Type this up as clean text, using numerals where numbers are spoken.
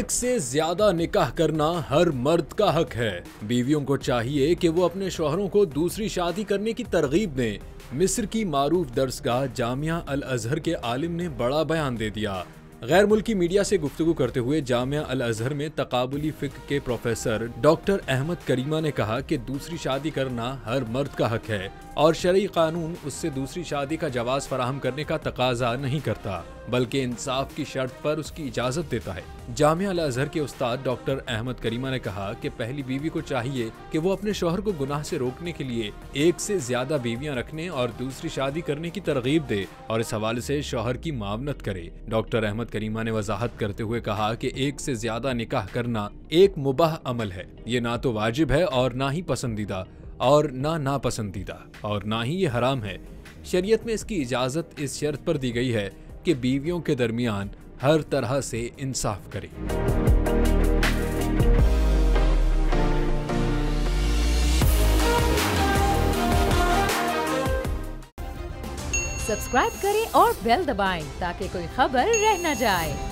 एक से ज्यादा निकाह करना हर मर्द का हक है। बीवियों को चाहिए कि वो अपने शौहरों को दूसरी शादी करने की तरगीब दें। मिस्र की मारूफ दरसगाह जामिया अल अजहर के आलिम ने बड़ा बयान दे दिया। गैर मुल्की मीडिया से गुफ्तगू करते हुए जामिया अल अजहर में तकाबुली फ़िक़्ह के प्रोफेसर डॉक्टर अहमद करीमा ने कहा कि दूसरी शादी करना हर मर्द का हक है और शरई कानून उससे दूसरी शादी का जवाज़ फराहम करने का तकाजा नहीं करता, बल्कि इंसाफ की शर्त पर उसकी इजाज़त देता है। जामिया अल अजहर के उस्ताद डॉक्टर अहमद करीमा ने कहा कि पहली बीवी को चाहिए कि वो अपने शौहर को गुनाह से रोकने के लिए एक से ज्यादा बीवियां रखने और दूसरी शादी करने की तरगीब दे और इस हवाले से शौहर की मावनत करे। डॉक्टर अहमद करीमा ने वजाहत करते हुए कहा कि एक से ज्यादा निकाह करना एक मुबाह अमल है। ये ना तो वाजिब है और ना ही पसंदीदा और ना नापसंदीदा और ना ही ये हराम है। शरीयत में इसकी इजाजत इस शर्त पर दी गई है कि बीवियों के दरमियान हर तरह से इंसाफ करे। सब्सक्राइब करें और बेल दबाएं ताकि कोई खबर रह न जाए।